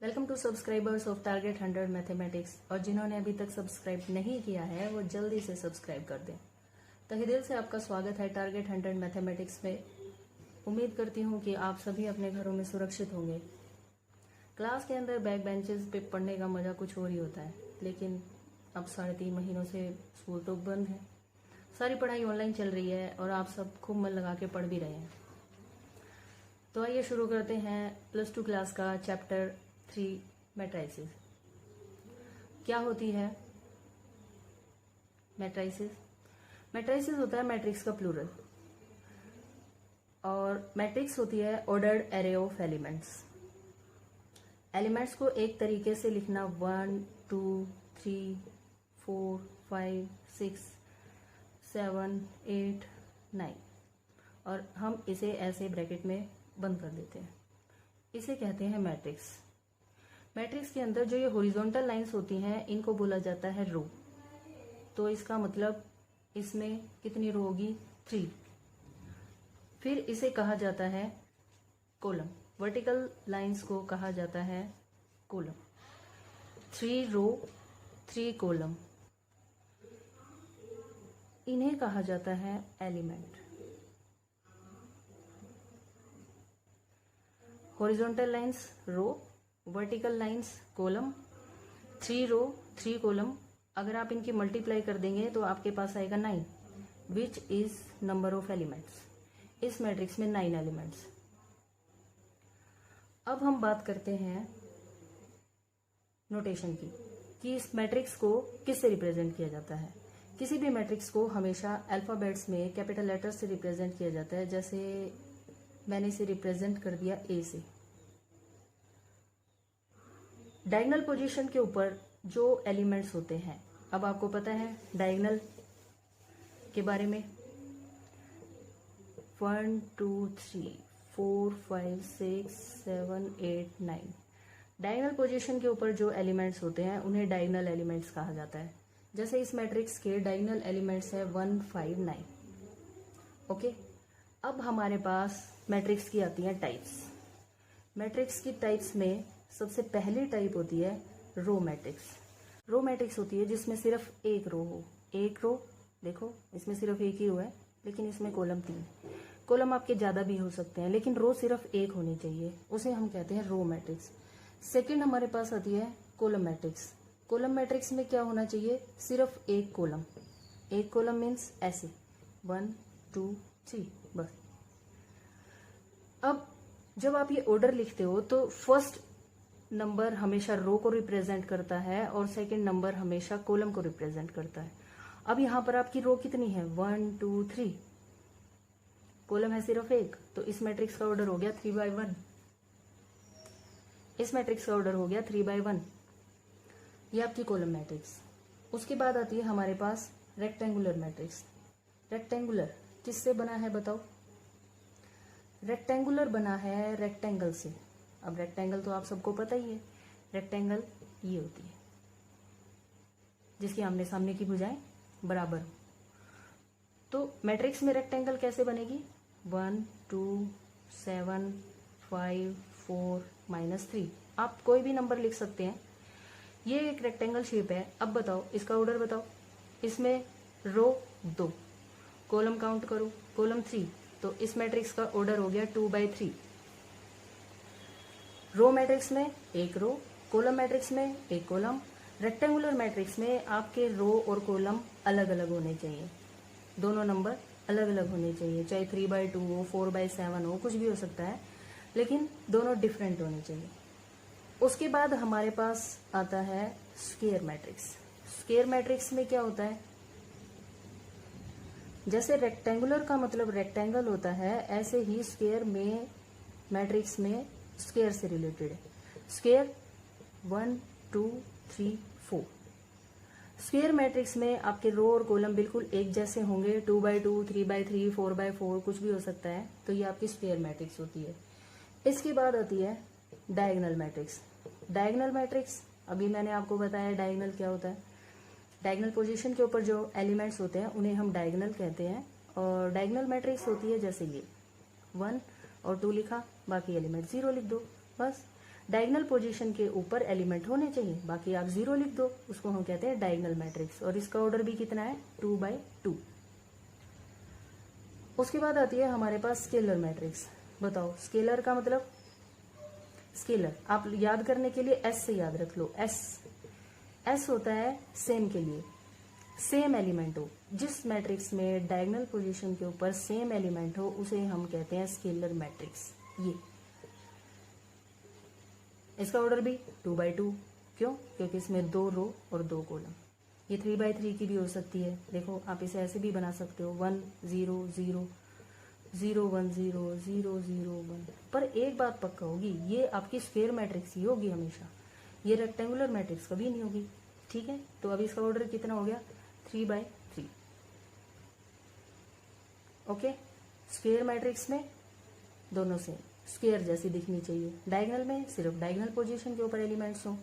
Welcome to subscribers of target 100 mathematics. और जिन्होंने अभी तक सब्सक्राइब नहीं किया है वो जल्दी से सब्सक्राइब कर दें। तहे दिल से आपका स्वागत है टारगेट 100 मैथमेटिक्स में। उम्मीद करती हूँ कि आप सभी अपने घरों में सुरक्षित होंगे। क्लास के अंदर बैक बेंचेस पे पढ़ने का मजा कुछ और ही होता है, लेकिन अब 3.5 महीनों से स्कूल तो बंद है, सारी पढ़ाई ऑनलाइन चल रही है और आप सब खूब मन लगा के पढ़ भी रहे हैं। तो आइए शुरू करते हैं +2 क्लास का चैप्टर 3 मैट्रिसेस। क्या होती है मैट्रिसेस? मैट्रिसेस होता है मैट्रिक्स का प्लूरल, और मैट्रिक्स होती है ordered array of elements. Elements को एक तरीके से लिखना 1 2 3 4 5 6 7 8 9, और हम इसे ऐसे ब्रैकेट में बंद कर देते हैं। इसे कहते हैं मैट्रिक्स। मैट्रिक्स के अंदर जो ये हॉरिजॉन्टल लाइंस होती हैं इनको बोला जाता है रो। तो इसका मतलब इसमें कितनी रो होगी? 3। फिर इसे कहा जाता है कॉलम। वर्टिकल लाइंस को कहा जाता है कॉलम। 3 रो 3 कॉलम, इन्हें कहा जाता है एलिमेंट। हॉरिजॉन्टल लाइंस रो, वर्टिकल लाइंस कॉलम, 3 रो 3 कॉलम। अगर आप इनकी मल्टीप्लाई कर देंगे तो आपके पास आएगा 9, which is number of elements. इस मैट्रिक्स में 9 एलिमेंट्स। अब हम बात करते हैं नोटेशन की, कि इस मैट्रिक्स को किससे रिप्रेजेंट किया जाता है। किसी भी मैट्रिक्स को हमेशा अल्फाबेट्स में कैपिटल लेटर से रिप्रेजेंट किया जाता है। जैसे मैंने इसे रिप्रेजेंट कर दिया ए से। डायगोनल पोजीशन के ऊपर जो एलिमेंट्स होते हैं, अब आपको पता है डायगोनल के बारे में। 1 2 3 4 5 6 7 8 9। डायगोनल पोजीशन के ऊपर जो एलिमेंट्स होते हैं उन्हें डायगोनल एलिमेंट्स कहा जाता है। जैसे इस मैट्रिक्स के डायगोनल एलिमेंट्स है 1 5 9। ओके, अब हमारे पास मैट्रिक्स की आती हैं टाइप्स। मैट्रिक्स की टाइप्स में सबसे पहली टाइप होती है रो मैट्रिक्स। रो मैट्रिक्स होती है जिसमें सिर्फ एक रो हो। एक रो, देखो इसमें सिर्फ एक ही रो है, लेकिन इसमें कॉलम 3। कॉलम आपके ज्यादा भी हो सकते हैं, लेकिन रो सिर्फ एक होनी चाहिए, उसे हम कहते हैं रो मैट्रिक्स। सेकेंड हमारे पास आती है कॉलम मैट्रिक्स। कॉलम मैट्रिक्स में क्या होना चाहिए? सिर्फ एक कॉलम। एक कॉलम मीन्स ऐसे 1 2 3 बस। अब जब आप ये ऑर्डर लिखते हो तो फर्स्ट नंबर हमेशा रो को रिप्रेजेंट करता है और सेकंड नंबर हमेशा कॉलम को रिप्रेजेंट करता है। अब यहां पर आपकी रो कितनी है? 1 2 3। कॉलम है सिर्फ एक, तो इस मैट्रिक्स का ऑर्डर हो गया 3/1। इस मैट्रिक्स का ऑर्डर हो गया 3/1। ये आपकी कॉलम मैट्रिक्स। उसके बाद आती है हमारे पास रेक्टेंगुलर मैट्रिक्स। रेक्टेंगुलर किससे बना है बताओ? रेक्टेंगुलर बना है रेक्टेंगल से। अब रेक्टेंगल तो आप सबको पता ही है। रेक्टेंगल ये होती है जिसकी आमने सामने की भुजाएं बराबर हो। तो मैट्रिक्स में रेक्टेंगल कैसे बनेगी? 1 2 7 5 4 -3। आप कोई भी नंबर लिख सकते हैं। ये एक रेक्टेंगल शेप है। अब बताओ इसका ऑर्डर बताओ। इसमें रो 2, कॉलम काउंट करो, कॉलम 3, तो इस मैट्रिक्स का ऑर्डर हो गया 2/3। रो मैट्रिक्स में एक रो, कॉलम मैट्रिक्स में एक कॉलम। रेक्टेंगुलर मैट्रिक्स में आपके रो और कॉलम अलग अलग होने चाहिए। दोनों नंबर अलग अलग होने चाहिए, चाहे 3/2 हो, 4/7 हो, कुछ भी हो सकता है, लेकिन दोनों डिफरेंट होने चाहिए। उसके बाद हमारे पास आता है स्क्वायर मैट्रिक्स। स्क्वायर मैट्रिक्स में क्या होता है? जैसे रेक्टेंगुलर का मतलब रेक्टेंगल होता है, ऐसे ही स्क्वायर में मैट्रिक्स में स्क्वायर से रिलेटेड है। स्क्वायर 1 2 3 4। स्क्वायर मैट्रिक्स में आपके रो और कॉलम बिल्कुल एक जैसे होंगे। 2/2 3/3 4/4 कुछ भी हो सकता है। तो ये आपकी स्क्वायर मैट्रिक्स होती है। इसके बाद आती है डायगोनल मैट्रिक्स। डायगोनल मैट्रिक्स अभी मैंने आपको बताया डायगोनल क्या होता है। डायगोनल पोजीशन के ऊपर जो एलिमेंट्स होते हैं उन्हें हम डायगोनल कहते हैं। और डायगोनल मैट्रिक्स होती है जैसे ये 1 और 2 लिखा, बाकी एलिमेंट 0 लिख दो, बस। डायगोनल पोजीशन के ऊपर एलिमेंट होने चाहिए, बाकी आप 0 लिख दो, उसको हम कहते हैं डायगोनल मैट्रिक्स। और इसका ऑर्डर भी कितना है, 2/2। उसके बाद आती है हमारे पास स्केलर मैट्रिक्स। बताओ स्केलर का मतलब, स्केलर आप याद करने के लिए एस से याद रख लो। एस होता है सेम के लिए, सेम एलिमेंट हो। जिस मैट्रिक्स में डायगोनल पोजीशन के ऊपर सेम एलिमेंट हो उसे हम कहते हैं स्केलर मैट्रिक्स। ये इसका ऑर्डर भी 2/2। क्यों? क्योंकि इसमें 2 रो और 2 कॉलम। ये 3/3 की भी हो सकती है। देखो आप इसे ऐसे भी बना सकते हो, 1 0 0 0 1 0 0 0 1। पर एक बात पक्का होगी, ये आपकी स्क्वायर मैट्रिक्स ही होगी हमेशा, ये रेक्टेंगुलर मैट्रिक्स कभी नहीं होगी। ठीक है, तो अभी इसका ऑर्डर कितना हो गया, 3/3। ओके, स्क्वायर मैट्रिक्स में दोनों से स्क्वायर जैसी दिखनी चाहिए। डायगोनल में सिर्फ डायगोनल पोजीशन के ऊपर एलिमेंट्स हो।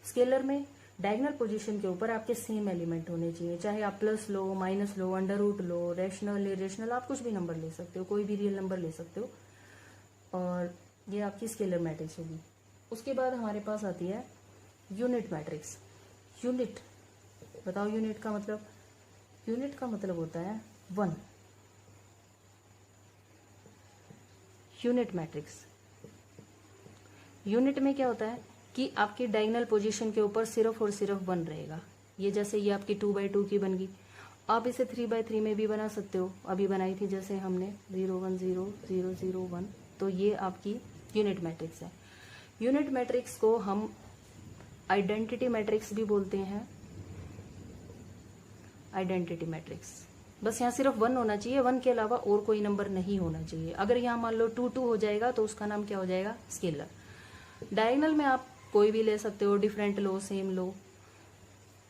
स्केलर में डायगोनल पोजीशन के ऊपर आपके सेम एलिमेंट होने चाहिए, चाहे आप plus low, minus low, under root लो, रैशनल इरेशनल, आप कुछ भी नंबर ले सकते हो, कोई भी रियल नंबर ले सकते हो। और ये आपकी स्केलर मैट्रिक्स होगी। उसके बाद हमारे पास आती है यूनिट मैट्रिक्स। यूनिट, बताओ यूनिट का मतलब, यूनिट का मतलब होता है 1। यूनिट मैट्रिक्स, यूनिट में क्या होता है कि आपकी डायगोनल पोजीशन के ऊपर सिर्फ और सिर्फ 1 रहेगा। ये जैसे ये आपकी 2/2 की बन गई, आप इसे 3/3 में भी बना सकते हो, अभी बनाई थी जैसे हमने 0 1 0 0 0 1। तो ये आपकी यूनिट मैट्रिक्स है। यूनिट मैट्रिक्स को हम आइडेंटिटी मैट्रिक्स भी बोलते हैं। आइडेंटिटी मैट्रिक्स, बस यहाँ सिर्फ 1 होना चाहिए, 1 के अलावा और कोई नंबर नहीं होना चाहिए। अगर यहाँ मान लो 2 2 हो जाएगा तो उसका नाम क्या हो जाएगा, स्केलर। डायगोनल में आप कोई भी ले सकते हो, डिफरेंट लो, सेम लो।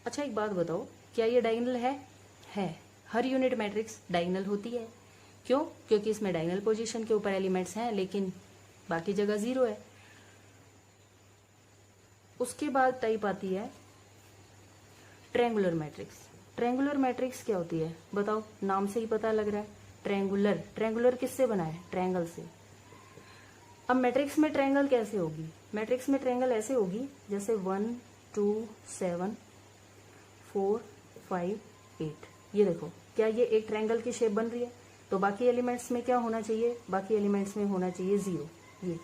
अच्छा एक बात बताओ, क्या ये डायगोनल है? हर यूनिट मैट्रिक्स डायगोनल होती है। क्यों? क्योंकि इसमें डायगोनल पोजीशन के ऊपर एलिमेंट्स हैं लेकिन बाकी जगह 0 है। उसके बाद टाइप आती है ट्रायंगुलर मैट्रिक्स। ट्रायंगुलर मैट्रिक्स क्या होती है बताओ, नाम से ही पता लग रहा है, ट्रायंगुलर। ट्रायंगुलर किससे बना है, ट्रायंगल से। अब मैट्रिक्स में ट्रायंगल कैसे होगी, मैट्रिक्स में ट्रायंगल ऐसे होगी जैसे 1 2 7 4 5 8। ये देखो, क्या ये एक ट्रायंगल की शेप बन रही है? तो बाकी एलिमेंट्स में क्या होना चाहिए, बाकी एलिमेंट्स में होना चाहिए 0। ये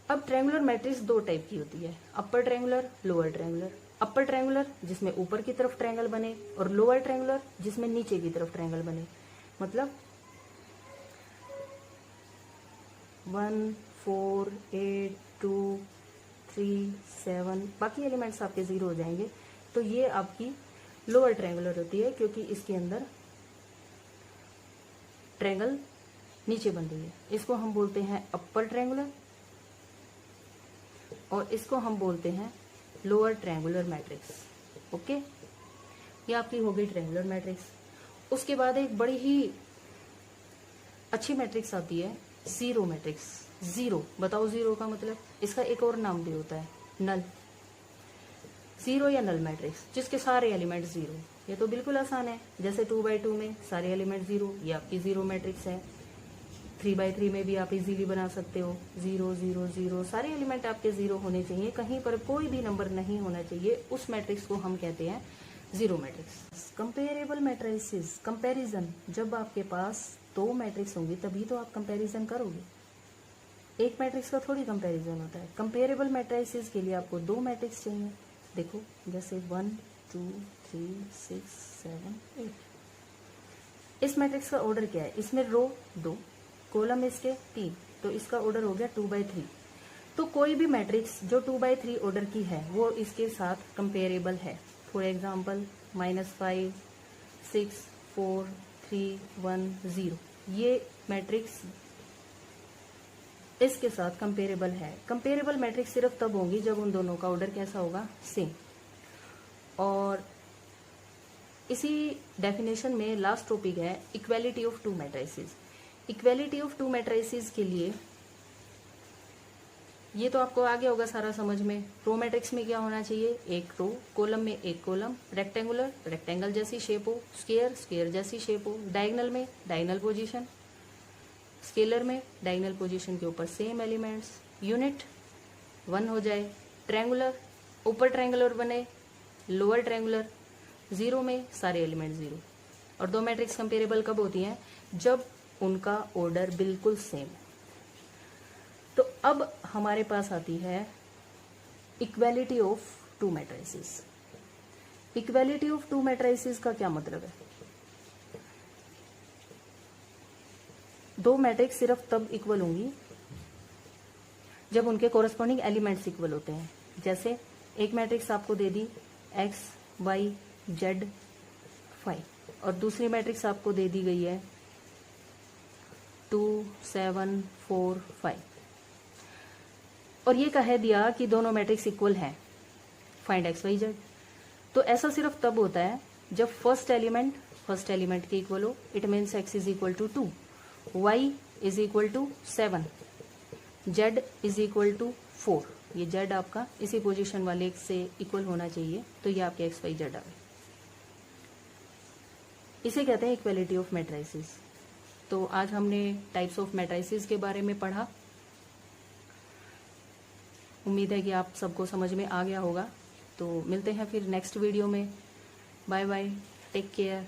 अब ट्रायंगुलर मैट्रिक्स 2 टाइप की होती है, upper triangular, lower triangular. Upper triangular जिसमें ऊपर की तरफ ट्रायंगल बने, और लोअर ट्रायंगुलर जिसमें नीचे की तरफ ट्रायंगल बने। मतलब 1 4 8 2 3 7, बाकी एलिमेंट्स आपके 0 हो जाएंगे। तो ये आपकी लोअर ट्रायंगुलर होती है क्योंकि इसके अंदर ट्रायंगल नीचे बन रही है। इसको हम बोलते हैं अपर ट्रायंगुलर और इसको हम बोलते हैं लोअर ट्रायंगुलर मैट्रिक्स। ओके, ये आपकी हो गई ट्रायंगुलर मैट्रिक्स। उसके बाद एक बड़ी ही अच्छी मैट्रिक्स आती है जीरो मैट्रिक्स। जीरो, बताओ जीरो का मतलब, इसका एक और नाम भी होता है नल। जीरो या नल मैट्रिक्स जिसके सारे एलिमेंट 0। ये तो बिल्कुल आसान है, जैसे 2/2 में सारे एलिमेंट 0, ये आपकी जीरो मैट्रिक्स है। 3/3 में भी आप इजीली बना सकते हो, 0 0 0, सारे एलिमेंट आपके 0 होने चाहिए, कहीं पर कोई भी नंबर नहीं होना चाहिए। उस मैट्रिक्स को हम कहते हैं zero matrix. Comparable matrices, comparison, जब आपके पास 2 मैट्रिक्स होंगे तभी तो आप कंपैरिजन करोगे, एक मैट्रिक्स का थोड़ी कंपैरिजन होता है। कंपेरेबल मैट्रिसेस के लिए आपको 2 मैट्रिक्स चाहिए। देखो जैसे 1 2 3 6 7 8। इस मैट्रिक्स का ऑर्डर क्या है, इसमें रो 2, कॉलम इसके 3, तो इसका ऑर्डर हो गया 2/3। तो कोई भी मैट्रिक्स जो 2/3 ऑर्डर की है वो इसके साथ कंपेरेबल है। फॉर एग्जाम्पल -5 6 4 3 1 0, ये मैट्रिक्स इसके साथ कंपेरेबल है। कंपेरेबल मैट्रिक्स सिर्फ तब होंगी जब उन दोनों का ऑर्डर कैसा होगा, सेम। और इसी डेफिनेशन में लास्ट टॉपिक है equality of 2 matrices. Equality of 2 matrices के लिए ये तो आपको आ गया होगा सारा समझ में। रो मैट्रिक्स में क्या होना चाहिए, एक रो, कॉलम में एक कॉलम, रेक्टेंगुलर रेक्टेंगल जैसी शेप हो, स्क्वायर स्क्वायर जैसी शेप हो, डायगोनल में डायगोनल पोजीशन, स्केलर में डायगोनल पोजीशन के ऊपर सेम एलिमेंट्स, यूनिट 1 हो जाए, ट्रायंगुलर ऊपर ट्रायंगुलर बने, लोअर ट्रायंगुलर, 0 में सारे एलिमेंट 0। और दो मैट्रिक्स कंपेरेबल कब होती हैं? जब उनका ऑर्डर बिल्कुल सेम। तो अब हमारे पास आती है equality of to matrices. Equality of to matrices का क्या मतलब है? दो मैट्रिक्स सिर्फ तब इक्वल होंगी जब उनके कोरस्पॉन्डिंग एलिमेंट्स इक्वल होते हैं। जैसे एक मैट्रिक्स आपको दे दी x, y, z, phi, और दूसरी मैट्रिक्स आपको दे दी गई है 2, 7, 4, 5, और ये कह दिया कि दोनों मैट्रिक्स इक्वल हैं, फाइंड x, y, z। तो ऐसा सिर्फ तब होता है जब फर्स्ट एलिमेंट के इक्वल हो। It means x is equal to 2, y is equal to 7, z is equal to 4। ये z आपका इसी पोजीशन वाले से इक्वल होना चाहिए, तो ये आपके x, y, z आ गए। इसे कहते हैं इक्वालिटी ऑफ मैट्रिसेस। तो आज हमने टाइप्स ऑफ मैट्रिसेस के बारे में पढ़ा। उम्मीद है कि आप सबको समझ में आ गया होगा। तो मिलते हैं फिर नेक्स्ट वीडियो में। Bye bye, take care.